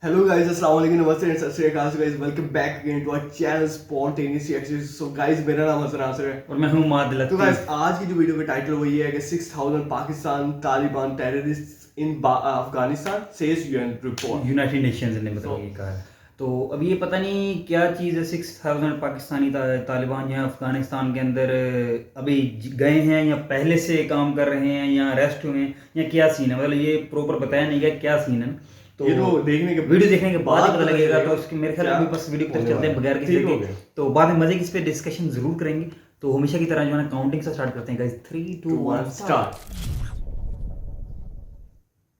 Hello guys, अस्सलाम वालेकुम, नमस्ते and सत श्री अकाल guys, welcome back again to our channel Spontaneous Reactions। So guys, मेरा नाम हसन नासिर है और मैं हूँ माद तो लतीफ़। guys, आज की जो वीडियो का टाइटल वो ये है कि 6000 पाकिस्तान तालिबान टेररिस्ट इन Afghanistan says UN report. United Nations ने मतलब ये कहा है। तो अब ये पता नहीं क्या चीज़ है, 6000 पाकिस्तानी तालिबान यहाँ अफगानिस्तान के अंदर अभी गए हैं या पहले से काम कर रहे हैं या अरेस्ट हुए हैं या क्या सीन है, मतलब ये प्रॉपर बताया नहीं गया क्या सीन है। तो ये तो देखने के वीडियो देखने के बाद ही पता लगेगा। तो उसके मेरे ख्याल में क्या बस वीडियो पर होने चलते हैं वाला है। बगैर किसी ठीक हो के, गया। तो बाद में मजे की इस पे डिस्कशन जरूर करेंगे। तो हमेशा की तरह जो है ना काउंटिंग से स्टार्ट करते हैं गाइस। 3 2 1 स्टार्ट।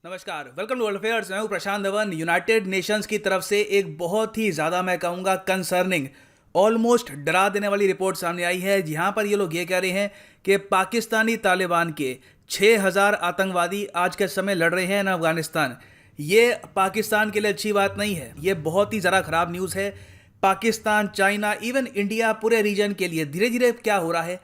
नमस्कार, वेलकम टू वर्ल्ड अफेयर्स। मैं हूं प्रशांत धवन। यूनाइटेड नेशंस की तरफ से एक बहुत ही ज़्यादा मैं कहूँगा कंसर्निंग, ऑलमोस्ट डरा देने वाली रिपोर्ट सामने आई है, जहां पर ये लोग ये कह रहे हैं कि पाकिस्तानी तालिबान के 6000 आतंकवादी आज के समय लड़ रहे हैं इन अफगानिस्तान। ये पाकिस्तान के लिए अच्छी बात नहीं है, ये बहुत ही ज़्यादा ख़राब न्यूज़ है। पाकिस्तान, चाइना, इवन इंडिया, पूरे रीजन के लिए धीरे धीरे क्या हो रहा है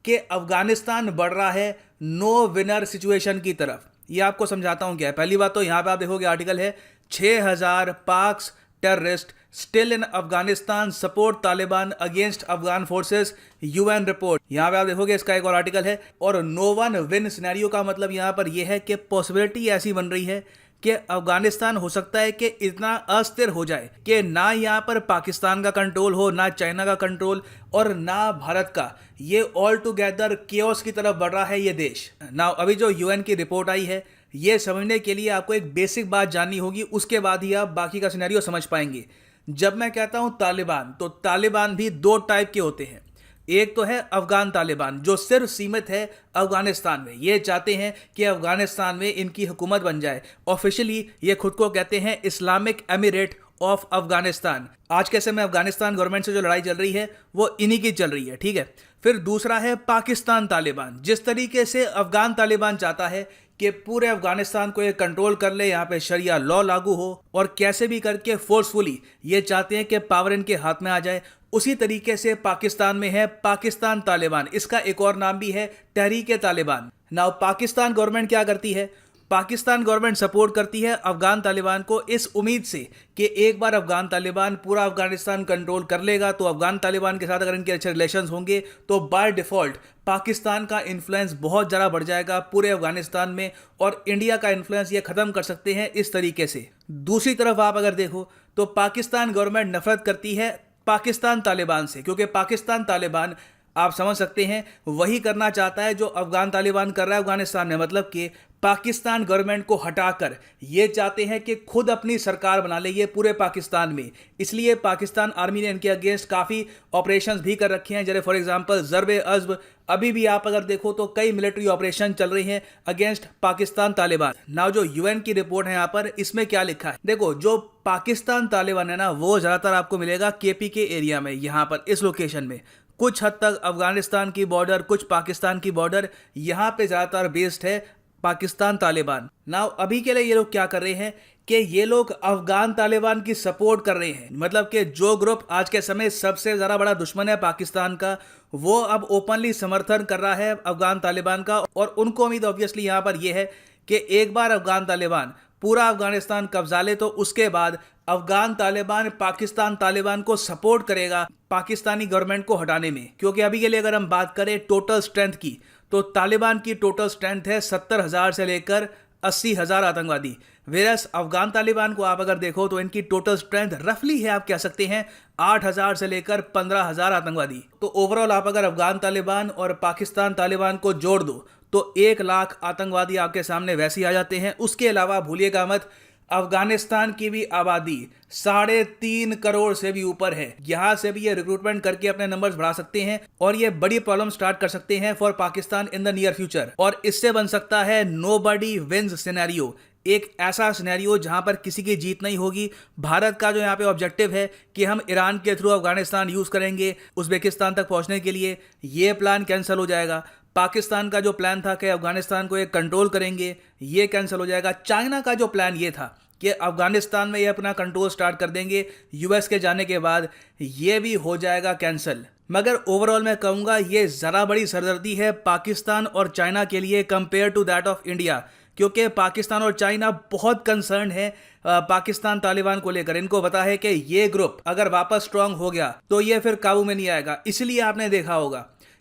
कि अफगानिस्तान बढ़ रहा है नो विनर सिचुएशन की तरफ। ये आपको समझाता हूँ क्या है। पहली बात तो यहाँ पे आप देखोगे आर्टिकल है 6000 Paks terrorist still in Afghanistan support Taliban against Afghan forces UN report. यहाँ पे आप देखोगे इसका एक और आर्टिकल है। और नो वन विन सिनेरियो का मतलब यहाँ पर यह है कि पॉसिबिलिटी ऐसी बन रही है कि अफगानिस्तान हो सकता है कि इतना अस्थिर हो जाए कि ना यहाँ पर पाकिस्तान का कंट्रोल हो, ना चाइना का कंट्रोल और ना भारत का। ये ऑल टुगेदर केओस की तरफ बढ़ रहा है ये देश। ना अभी जो यूएन की रिपोर्ट आई है, ये समझने के लिए आपको एक बेसिक बात जाननी होगी, उसके बाद ही आप बाकी का सिनेरियो समझ पाएंगे। जब मैं कहता हूं तालिबान, तो तालिबान भी दो टाइप के होते हैं। एक तो है अफगान तालिबान जो सिर्फ सीमित है अफगानिस्तान में। ये चाहते हैं कि अफगानिस्तान में इनकी हुकूमत बन जाए। ऑफिशियली ये खुद को कहते हैं इस्लामिक एमिरेट ऑफ अफगानिस्तान। आज के समय अफगानिस्तान गवर्नमेंट से जो लड़ाई चल रही है वो इन्हीं की चल रही है, ठीक है। फिर दूसरा है पाकिस्तान तालिबान। जिस तरीके से अफगान तालिबान चाहता है कि पूरे अफगानिस्तान को ये कंट्रोल कर ले, यहाँ पे शरिया लॉ लागू हो और कैसे भी करके फोर्सफुली ये चाहते हैं कि पावर इनके हाथ में आ जाए, उसी तरीके से पाकिस्तान में है पाकिस्तान तालिबान। इसका एक और नाम भी है तहरीक तालिबान। नाउ पाकिस्तान गवर्नमेंट क्या करती है? पाकिस्तान गवर्नमेंट सपोर्ट करती है अफगान तालिबान को इस उम्मीद से कि एक बार अफगान तालिबान पूरा अफगानिस्तान कंट्रोल कर लेगा तो अफगान तालिबान के साथ अगर इनके अच्छे रिलेशंस होंगे तो बाय डिफ़ॉल्ट पाकिस्तान का इन्फ्लुएंस बहुत ज़्यादा बढ़ जाएगा पूरे अफगानिस्तान में और इंडिया का इन्फ्लुएंस ये ख़त्म कर सकते हैं इस तरीके से। दूसरी तरफ आप अगर देखो तो पाकिस्तान गवर्नमेंट नफरत करती है पाकिस्तान तालिबान से, क्योंकि पाकिस्तान तालिबान आप समझ सकते हैं वही करना चाहता है जो अफगान तालिबान कर रहा है अफगानिस्तान में। मतलब कि पाकिस्तान गवर्नमेंट को हटाकर ये चाहते हैं कि खुद अपनी सरकार बना ले ये पूरे पाकिस्तान में। इसलिए पाकिस्तान आर्मी ने इनके अगेंस्ट काफ़ी ऑपरेशंस भी कर रखे हैं, जैसे फॉर एग्जांपल ज़रब अज़्ब। अभी भी आप अगर देखो तो कई मिलिट्री ऑपरेशन चल रहे हैं अगेंस्ट पाकिस्तान तालिबान। नाउ जो यूएन की रिपोर्ट है यहाँ पर, इसमें क्या लिखा है देखो। जो पाकिस्तान तालिबान है ना, वो ज़्यादातर आपको मिलेगा केपी के एरिया में, यहाँ पर इस लोकेशन में। कुछ हद तक अफगानिस्तान की बॉर्डर, कुछ पाकिस्तान की बॉर्डर, यहाँ पे ज़्यादातर बेस्ड है पाकिस्तान तालिबान। नाउ अभी के लिए ये लोग क्या कर रहे हैं कि ये लोग अफगान तालिबान की सपोर्ट कर रहे हैं। मतलब कि जो ग्रुप आज के समय सबसे ज़्यादा बड़ा दुश्मन है पाकिस्तान का, वो अब ओपनली समर्थन कर रहा है अफगान तालिबान का। और उनको उम्मीद ऑब्वियसली यहाँ पर यह है कि एक बार अफगान तालिबान पूरा अफगानिस्तान कब्जा ले तो उसके बाद अफगान तालिबान पाकिस्तान तालिबान को सपोर्ट करेगा पाकिस्तानी गवर्नमेंट को हटाने में। क्योंकि अभी के लिए अगर हम बात करें टोटल स्ट्रेंथ की, तो तालिबान की टोटल स्ट्रेंथ है 70,000 से लेकर 80,000 आतंकवादी। वेरस अफगान तालिबान को आप अगर देखो तो इनकी टोटल स्ट्रेंथ रफली है, आप कह सकते हैं 8,000 से लेकर 15,000 आतंकवादी। तो ओवरऑल आप अगर अफगान तालिबान और पाकिस्तान तालिबान को जोड़ दो तो 1 लाख आतंकवादी आपके सामने वैसे ही आ जाते हैं। उसके अलावा भूलिएगा मत, अफगानिस्तान की भी आबादी 3.5 करोड़ से भी ऊपर है। यहां से भी ये रिक्रूटमेंट करके अपने नंबर्स बढ़ा सकते हैं और ये बड़ी प्रॉब्लम स्टार्ट कर सकते हैं for Pakistan in the near future. और इससे बन सकता है नोबडी विंस सिनेरियो, एक ऐसा सिनेरियो जहां पर किसी की जीत नहीं होगी। भारत का जो यहाँ पे ऑब्जेक्टिव है कि हम ईरान के थ्रू अफगानिस्तान यूज करेंगे उज्बेकिस्तान तक पहुंचने के लिए, ये प्लान कैंसिल हो जाएगा। पाकिस्तान का जो प्लान था कि अफगानिस्तान को एक कंट्रोल करेंगे, ये कैंसिल हो जाएगा। चाइना का जो प्लान ये था कि अफगानिस्तान में ये अपना कंट्रोल स्टार्ट कर देंगे यूएस के जाने के बाद, ये भी हो जाएगा कैंसिल। मगर ओवरऑल मैं कहूँगा ये ज़रा बड़ी सरदर्दी है पाकिस्तान और चाइना के लिए compare to that of India. क्योंकि पाकिस्तान और चाइना बहुत कंसर्न है पाकिस्तान तालिबान को लेकर। इनको पता है कि ये ग्रुप अगर वापस स्ट्रांग हो गया तो ये फिर काबू में नहीं आएगा। इसलिए आपने देखा होगा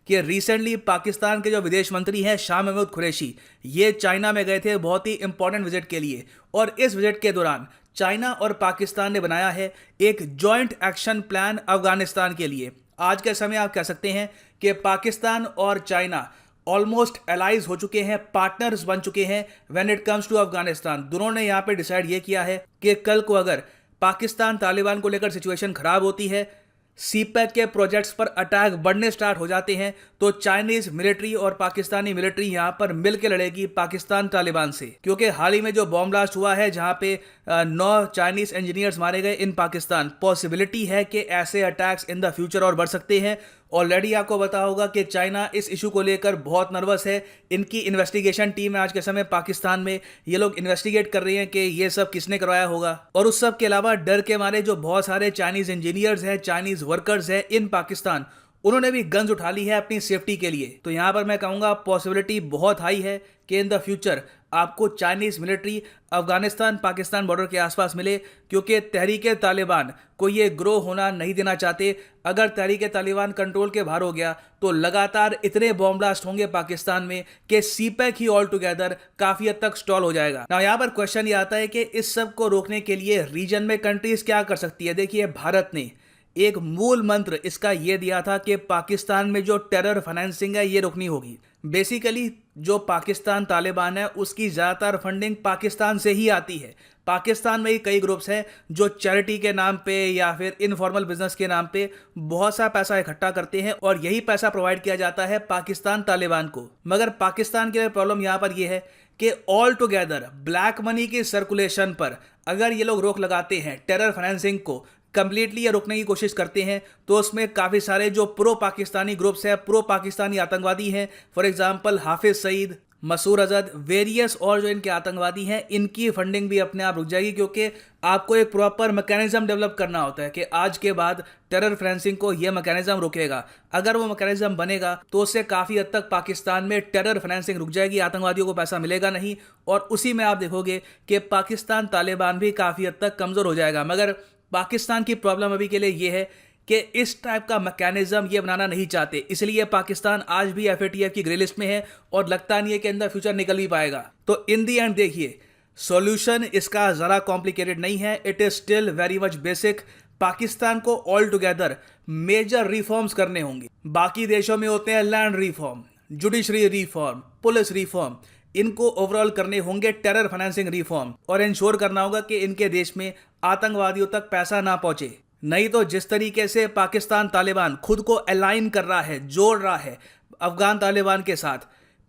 कि रिसेंटली पाकिस्तान के जो विदेश मंत्री हैं शाह महमूद कुरैशी, ये चाइना में गए थे बहुत ही इंपॉर्टेंट विजिट के लिए, और इस विजिट के दौरान चाइना और पाकिस्तान ने बनाया है एक जॉइंट एक्शन प्लान अफगानिस्तान के लिए। आज के समय आप कह सकते हैं कि पाकिस्तान और चाइना ऑलमोस्ट एलाइज हो चुके हैं, पार्टनर्स बन चुके हैं when it comes to Afghanistan. दोनों ने यहाँ पे डिसाइड ये किया है कि कल को अगर पाकिस्तान तालिबान को लेकर सिचुएशन खराब होती है, सीपैक के प्रोजेक्ट्स पर अटैक बढ़ने स्टार्ट हो जाते हैं, तो चाइनीज मिलिट्री और पाकिस्तानी मिलिट्री यहां पर मिलकर लड़ेगी पाकिस्तान तालिबान से। क्योंकि हाल ही में जो बॉम्ब ब्लास्ट हुआ है जहां पे 9 चाइनीज इंजीनियर्स मारे गए इन पाकिस्तान, पॉसिबिलिटी है कि ऐसे अटैक्स इन द फ्यूचर और बढ़ सकते हैं। ऑलरेडी आपको पता होगा कि चाइना इस इशू को लेकर बहुत नर्वस है। इनकी इन्वेस्टिगेशन टीम है आज के समय पाकिस्तान में, ये लोग इन्वेस्टिगेट कर रहे हैं कि ये सब किसने करवाया होगा। और उस सब के अलावा डर के मारे जो बहुत सारे चाइनीज इंजीनियर्स हैं, चाइनीज वर्कर्स हैं इन पाकिस्तान, उन्होंने भी गन्स उठा ली है अपनी सेफ्टी के लिए। तो यहाँ पर मैं कहूँगा पॉसिबिलिटी बहुत हाई है कि इन द फ्यूचर आपको Chinese military Afghanistan Pakistan border के आसपास मिले, क्योंकि तहरीक तालिबान को ये ग्रो होना नहीं देना चाहते। अगर तहरीक तालिबान कंट्रोल के बाहर हो गया तो लगातार इतने बॉम्ब ब्लास्ट होंगे पाकिस्तान में कि सीपैक ही ऑल टुगेदर काफ़ी हद तक स्टॉल हो जाएगा। ना यहाँ पर क्वेश्चन ये आता है कि इस सब को रोकने के लिए रीजन में कंट्रीज क्या कर सकती है। देखिए, भारत ने एक मूल मंत्र इसका यह दिया था कि पाकिस्तान में जो टेरर फाइनेंसिंग है ये रोकनी होगी। बेसिकली जो पाकिस्तान तालिबान है उसकी ज़्यादातर फंडिंग पाकिस्तान से ही आती है। पाकिस्तान में ही कई ग्रुप्स हैं जो चैरिटी के नाम पे या फिर इनफॉर्मल बिजनेस के नाम पे बहुत सा पैसा इकट्ठा करते हैं और यही पैसा प्रोवाइड किया जाता है पाकिस्तान तालिबान को। मगर पाकिस्तान के लिए प्रॉब्लम यहाँ पर यह है कि ऑल टुगेदर ब्लैक मनी की सर्कुलेशन पर अगर ये लोग रोक लगाते हैं, टेरर फाइनेंसिंग को कंप्लीटली ये रोकने की कोशिश करते हैं, तो उसमें काफ़ी सारे जो प्रो पाकिस्तानी ग्रुप्स हैं, प्रो पाकिस्तानी आतंकवादी हैं, फॉर एग्जांपल हाफिज सईद, मसूर अजहर, वेरियस और जो इनके आतंकवादी हैं, इनकी फंडिंग भी अपने आप रुक जाएगी। क्योंकि आपको एक प्रॉपर मैकेनिज्म डेवलप करना होता है कि आज के बाद टेरर फाइनेंसिंग को यह मैकेनिज्म रोकेगा। अगर वो मैकेनिज्म बनेगा तो उससे काफ़ी हद तक पाकिस्तान में टेरर फाइनेंसिंग रुक जाएगी, आतंकवादियों को पैसा मिलेगा नहीं, और उसी में आप देखोगे कि पाकिस्तान तालिबान भी काफ़ी हद तक कमज़ोर हो जाएगा। मगर पाकिस्तान की प्रॉब्लम अभी के लिए ये है कि इस टाइप का मैकेनिज्म ये बनाना नहीं चाहते, इसलिए पाकिस्तान आज भी FATF की ग्रे लिस्ट में है और लगता नहीं है कि अंदर फ्यूचर निकल भी पाएगा। तो इन दी एंड देखिए, सॉल्यूशन इसका ज़रा कॉम्प्लिकेटेड नहीं है, it is still very much basic. Pakistan को ऑल टुगेदर मेजर रिफॉर्म्स करने होंगे। बाकी देशों में होते हैं land reform, judiciary reform, police reform, इनको ओवरऑल करने होंगे टेरर फाइनेंसिंग रिफॉर्म और इंश्योर करना होगा कि इनके देश में आतंकवादियों तक पैसा ना पहुंचे। नहीं तो जिस तरीके से पाकिस्तान तालिबान खुद को अलाइन कर रहा है, जोड़ रहा है अफगान तालिबान के साथ,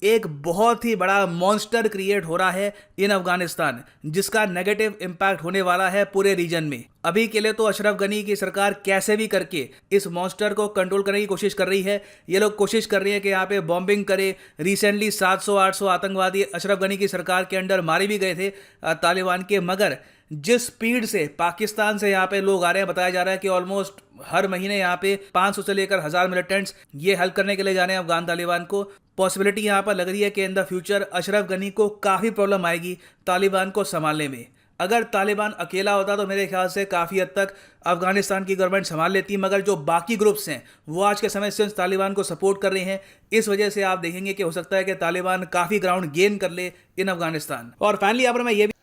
एक बहुत ही बड़ा मॉन्स्टर क्रिएट हो रहा है इन अफगानिस्तान, जिसका नेगेटिव इम्पैक्ट होने वाला है पूरे रीजन में। अभी के लिए तो अशरफ गनी की सरकार कैसे भी करके इस मॉन्स्टर को कंट्रोल करने की कोशिश कर रही है। ये लोग कोशिश कर रही है कि यहाँ पे बॉम्बिंग करे। रिसेंटली 700-800 आतंकवादी अशरफ गनी की सरकार के अंडर मारे भी गए थे तालिबान के। मगर जिस स्पीड से पाकिस्तान से यहाँ पे लोग आ रहे हैं, बताया जा रहा है कि ऑलमोस्ट हर महीने यहाँ पे 500 से लेकर 1000 मिलिटेंट्स ये हेल्प करने के लिए जा रहे हैं अफगान तालिबान को। पॉसिबिलिटी यहाँ पर लग रही है कि in the future Ashraf Ghani को काफ़ी प्रॉब्लम आएगी तालिबान को संभालने में। अगर तालिबान अकेला होता तो मेरे ख्याल से काफ़ी हद तक अफगानिस्तान की गवर्नमेंट संभाल लेती, मगर जो बाकी ग्रुप्स हैं वो आज के समय से तालिबान को सपोर्ट कर रहे हैं। इस वजह से आप देखेंगे कि हो सकता है कि तालिबान काफ़ी ग्राउंड गेन कर ले इन अफगानिस्तान। और फाइनली यहाँ पर मैं ये भी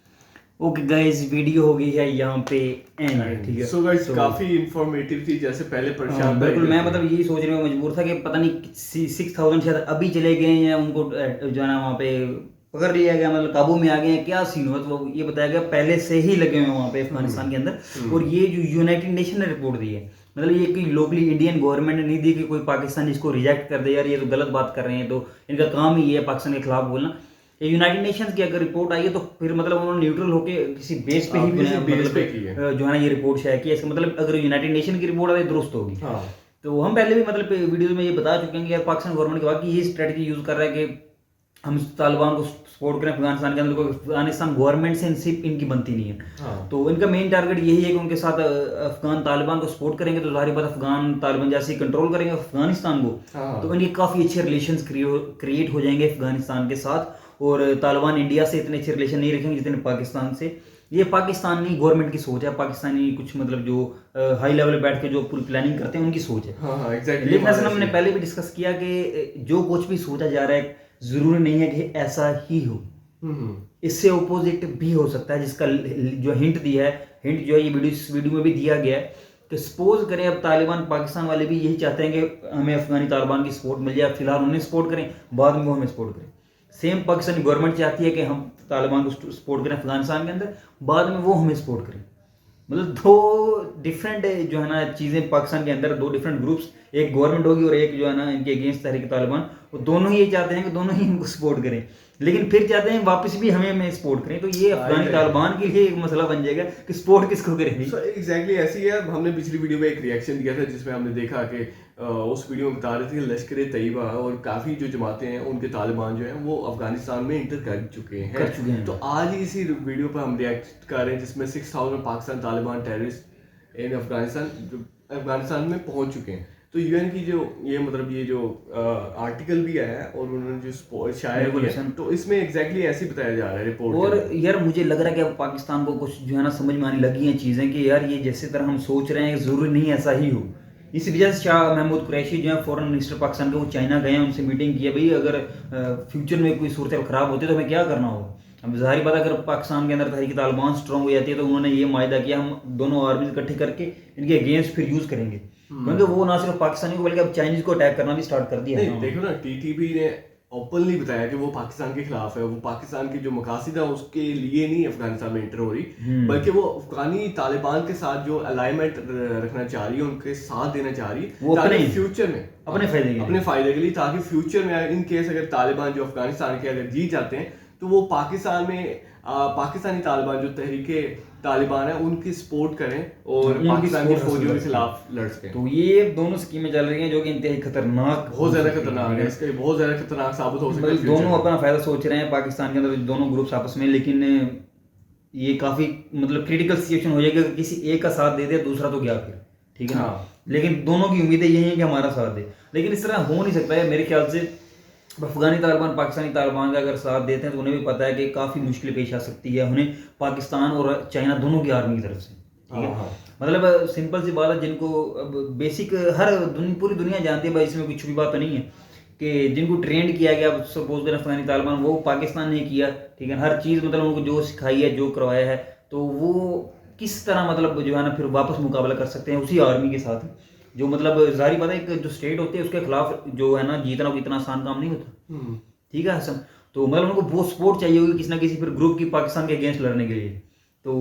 ओके गाइस, वीडियो हो गई है यहाँ पे एंड, ठीक है। सो गाइस काफी इंफॉर्मेटिव थी, जैसे पहले परेशान बिल्कुल। मैं मतलब यही सोचने में मजबूर था कि पता नहीं 6000 शायद अभी चले गए हैं, उनको जो है ना वहाँ पे पकड़ लिया गया, मतलब काबू में आ गए हैं, क्या सीन हुआ। तो ये बताया गया पहले से ही लगे हुए वहाँ पे अफगानिस्तान के अंदर। और ये जो यूनाइटेड नेशन ने रिपोर्ट दी है, मतलब ये कि लोकली इंडियन गवर्नमेंट ने नहीं दी कि कोई पाकिस्तान इसको रिजेक्ट कर दे, यार ये तो गलत बात कर रहे हैं, तो इनका काम ही है पाकिस्तान के खिलाफ बोलना। यूनाइटेड नेशंस की अगर रिपोर्ट आई है तो फिर मतलब उन्होंने न्यूट्रल होके किसी बेस पे ही मतलब जो है ना ये रिपोर्ट शेयर की। इसका मतलब अगर यूनाइटेड नेशन की रिपोर्ट आई दुरुस्त होगी। तो हम पहले भी मतलब वीडियो में ये बता चुके हैं कि यार पाकिस्तान गवर्नमेंट के बाद ये स्ट्रेटजी यूज कर रहा है कि हम तालिबान को सपोर्ट करें अफगानिस्तान के अंदर। कोई अफगानिस्तान गवर्नमेंट से इनकी बनती नहीं है। तो इनका मेन टारगेट यही है कि उनके साथ अफगान तालिबान को सपोर्ट करेंगे तो जाहिर बात अफगान तालिबान जैसे ही कंट्रोल करेंगे अफगानिस्तान को, तो इनके काफ़ी अच्छे रिलेशंस क्रिएट हो जाएंगे अफगानिस्तान के साथ। और तालिबान इंडिया से इतने अच्छे रिलेशन नहीं रखेंगे जितने पाकिस्तान से। ये पाकिस्तानी गवर्नमेंट की सोच है, पाकिस्तानी कुछ मतलब जो हाई लेवल पे बैठ के जो पूरी प्लानिंग करते हैं उनकी सोच है। हाँ एग्जैक्टली। लेकिन असल हमने पहले भी डिस्कस किया कि जो कुछ भी सोचा जा रहा है जरूरी नहीं है कि ऐसा ही हो, इससे अपोजिट भी हो सकता है, जिसका जो हिंट दिया है, हिंट जो है ये इस वीडियो में भी दिया गया है कि सपोज करें अब तालिबान पाकिस्तान वाले भी यही चाहते हैं कि हमें अफगानी तालिबान की सपोर्ट मिल जाए, फिलहाल उन्हें सपोर्ट करें, बाद में वो हमें सपोर्ट करें। सेम पाकिस्तानी गवर्नमेंट चाहती है कि हम तालिबान को सपोर्ट करें अफगानिस्तान के अंदर, बाद में वो हमें सपोर्ट करें। मतलब दो डिफरेंट जो है ना चीज़ें पाकिस्तान के अंदर, दो डिफरेंट ग्रुप्स, एक गवर्नमेंट होगी और एक जो है ना इनके अगेंस्ट तहरीक तालिबान, वो दोनों ही ये चाहते हैं कि दोनों ही इनको सपोर्ट करें, लेकिन फिर चाहते हैं वापस भी हमें सपोर्ट करें। तो ये अफगानी तालिबान के लिए एक मसला बन जाएगा कि सपोर्ट किसको करेंगे। एग्जैक्टली ऐसी है। हमने पिछली वीडियो में एक रिएक्शन दिया था जिसमें हमने देखा कि उस वीडियो में बता रहे थे लश्कर तैयबा और काफ़ी जो जमातें हैं उनके तालिबान जो हैं वो अफगानिस्तान में इंटर कर चुके हैं। तो आज ही इसी वीडियो पर हम रिएक्ट कर रहे हैं जिसमें 6000 पाकिस्तान तालिबान टेररिस्ट इन अफगानिस्तान में पहुंच चुके हैं। तो यूएन की जो ये मतलब ये जो आर्टिकल भी आया है और उन्होंने जो शायद किया, तो इसमें एग्जैक्टली ऐसे ही बताया जा रहा है रिपोर्ट। और यार मुझे लग रहा है कि अब पाकिस्तान को कुछ जो है ना समझ में आने लगी हैं चीज़ें कि यार ये जैसे तरह हम सोच रहे हैं ज़रूरी नहीं ऐसा ही हो। इस वजह से शाह महमूद कुरैशी जो है फॉरेन मिनिस्टर पाकिस्तान के, वो चाइना गए हैं, उनसे मीटिंग की है, भाई अगर फ्यूचर में कोई सूरत ख़राब होती है तो हमें क्या करना होगा। अब ज़ाहिर बात अगर पाकिस्तान के अंदर तहरीक तालिबान स्ट्रॉन्ग हो जाती है तो उन्होंने ये मायदा किया हम दोनों आर्मी इकट्ठे करके इनके अगेंस्ट फिर यूज़ करेंगे, क्योंकि वो ना सिर्फ पाकिस्तानी को बल्कि अब चाइनीज को अटैक करना भी स्टार्ट कर दिया है। देखो ना, टीटीपी ने ओपनली बताया कि वो पाकिस्तान के खिलाफ है, वो पाकिस्तान की जो मकासद है उसके लिए नहीं अफगानिस्तान में एंटर हो रही, बल्कि वो अफगानी तालिबान के साथ जो अलाइनमेंट रखना चाह रही है, उनके साथ देना चाह रही है ताकि फ्यूचर में अपने फायदे के लिए, ताकि फ्यूचर में इन केस अगर तालिबान जो अफगानिस्तान के अगर जीत जाते हैं तो वो पाकिस्तान में पाकिस्तानी तालिबान जो तहरीके तालिबान है उनकी सपोर्ट करें और पाकिस्तान की फौजियों के खिलाफ लड़ सकें। तो ये दोनों स्कीमें चल रही हैं जो कि इंतहाई खतरनाक, बहुत ज्यादा खतरनाक है, इसके बहुत ज्यादा खतरनाक साबित हो सकता है। दोनों अपना फायदा सोच रहे हैं पाकिस्तान के अंदर दोनों ग्रुप्स आपस में, लेकिन ये काफी मतलब क्रिटिकल सिचुएशन हो जाएगा, किसी एक का साथ दे दे दूसरा तो क्या फिर, ठीक है ना। लेकिन दोनों की उम्मीदें यही है कि हमारा साथ दे, लेकिन इस तरह हो नहीं सकता है मेरे ख्याल से। अफगानी तालिबान पाकिस्तानी तालिबान का अगर साथ देते हैं तो उन्हें भी पता है कि काफ़ी मुश्किल पेश आ सकती है उन्हें पाकिस्तान और चाइना दोनों की आर्मी की तरफ से, ठीक है। मतलब सिंपल सी बात है, जिनको अब बेसिक पूरी दुनिया जानती है भाई, इसमें कुछ भी बात तो नहीं है कि जिनको ट्रेंड किया गया, सपोज करें अफगानी तालिबान, वो पाकिस्तान ने किया, ठीक है। हर चीज़ मतलब उनको जो सिखाई है, जो करवाया है, तो वो किस तरह मतलब जो है ना फिर वापस मुकाबला कर सकते हैं उसी आर्मी के साथ, जो मतलब जाहिर बात है एक जो स्टेट होती है उसके खिलाफ जो है ना जीतना कोई इतना आसान काम नहीं होता, ठीक है हसन। तो मतलब उनको बहुत सपोर्ट चाहिए होगी किसी ना किसी फिर ग्रुप की पाकिस्तान के अगेंस्ट लड़ने के लिए। तो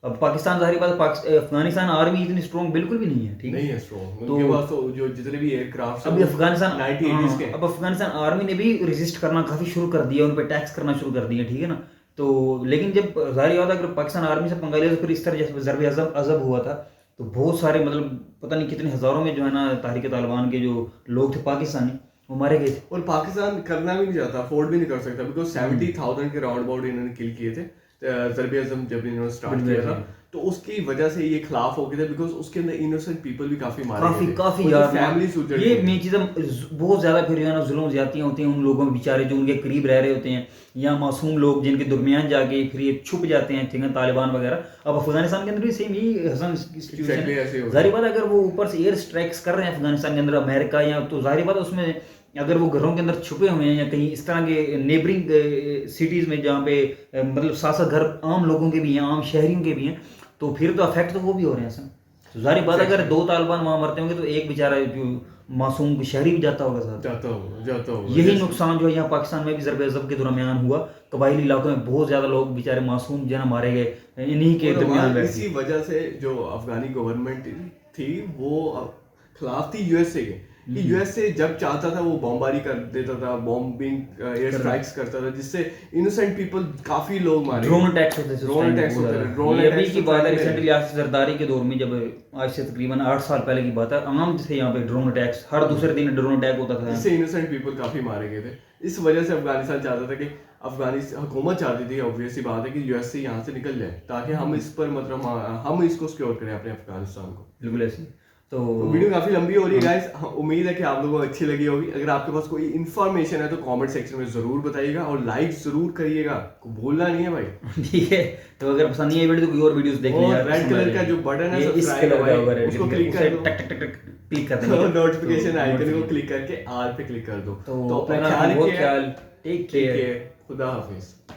अब पाकिस्तान जाहिर बात अफगानिस्तान आर्मी इतनी स्ट्रॉन्ग बिल्कुल भी नहीं है, ठीक नहीं है स्ट्रॉन्ग, उनके पास तो जो जितने भी एयरक्राफ्ट अभी अफगानिस्तान 1980s के, अब अफगानिस्तान आर्मी ने भी रेजिस्ट करना काफी शुरू कर दिया, उन पर टैक्स करना शुरू कर दिया, ठीक है ना। तो लेकिन जब जाहिर बात है अगर पाकिस्तान आर्मी से पंगा लिया तो फिर इस तरह जैसे ज़रब अज़ब हुआ था, तो बहुत सारे मतलब पता नहीं कितने हज़ारों में जो है ना तहरीक तालिबान के जो लोग थे पाकिस्तानी, वो मारे गए थे। और पाकिस्तान करना भी नहीं चाहता, अफोर्ड भी नहीं कर सकता, बिकॉज 70,000 के राउंड अबाउट इन्होंने किल किए थे ज़रब अज़ब जब इन्होंने स्टार्ट किया था, तो उसकी वजह से ये खिलाफ हो गए थे, बिकॉज उसके अंदर इनोसेंट पीपल भी काफी मारे गए थे, काफी यार फैमिली ये मेन चीज़ बहुत ज्यादा फिर जो है ना जुल्म ज्यादतियां होती हैं उन लोगों में बेचारे जो उनके करीब रह रहे होते हैं, या मासूम लोग जिनके दरमियान जाके फिर ये छुप जाते हैं, ठीक है, तालिबान वगैरह। अब अफगानिस्तान के अंदर भी सेम यही हसन सिचुएशन, जाहिर बात अगर वो ऊपर से एयर स्ट्राइक्स कर रहे हैं अफगानिस्तान के अंदर अमेरिका, या तो जाहिर बात उसमें अगर वो घरों के अंदर छुपे हुए हैं या कहीं इस तरह के नेबरिंग सिटीज़ में जहाँ पे मतलब 7 घर आम लोगों के भी हैं, आम शहरियों के भी हैं, तो फिर तो अफेक्ट तो वो भी हो रहे हैं सर। तो जाहिर बात अगर 2 तालिबान वहाँ मरते होंगे तो एक बेचारा जो मासूम शहरी भी जाता होगा साथ, जाता होगा। यही नुकसान जो है यहाँ पाकिस्तान में भी ज़रब अज़ब के दरमियान हुआ, कबायली इलाकों में बहुत ज़्यादा लोग बेचारे मासूम जो है मारे गए इन्हीं के दरमियान। इसी वजह से जो अफगानी गवर्नमेंट थी वो खिलाफ थी यूएसए के, कि यूएसए जब चाहता था वो बमबारी कर देता था, बॉम्बिंग एयर स्ट्राइक्स करता था, जिससे इनोसेंट पीपल काफी लोग मारे, ड्रोन अटैक्स होते थे। अभी की बात है रिसेंटली आसिफ जरदारी के दौर में, जब आज से तकरीबन 8 साल पहले की बात है, आम थे यहाँ पे ड्रोन अटैक्स, हर दूसरे दिन ड्रोन अटैक होता था, जिससे इनोसेंट पीपल काफी मारे गए थे। इस वजह से अफगानिस्तान चाहता था कि अफगानिस्तान हुकूमत चाहती थी, ऑब्वियस सी बात है, कि यूएसए यहाँ से निकल जाए ताकि हम इस पर मतलब हम इसको सिक्योर करें अपने अफगानिस्तान को। बिल्कुल ऐसे। तो वीडियो काफी लंबी हो रही है गाइस, उम्मीद है कि आप लोगों को अच्छी लगी होगी। अगर आपके पास कोई इन्फॉर्मेशन है तो कमेंट सेक्शन में जरूर बताइएगा और लाइक जरूर करिएगा, भूलना नहीं है भाई। ठीक है, तो अगर पसंद नहीं है वीडियो तो कोई और वीडियोस देख लीजिए। और रेड कलर का जो बटन है इस सब्सक्राइब कलर का होगा, रेड उसको कलर क्लिक कर दो, टक टक टक टक क्लिक कर देंगे नोटिफिकेशन आइकन को क्लिक करके आल पे क्लिक कर दो। तो अपना अपना ख्याल बहुत रखिए, टेक केयर। खुदा हाफिज।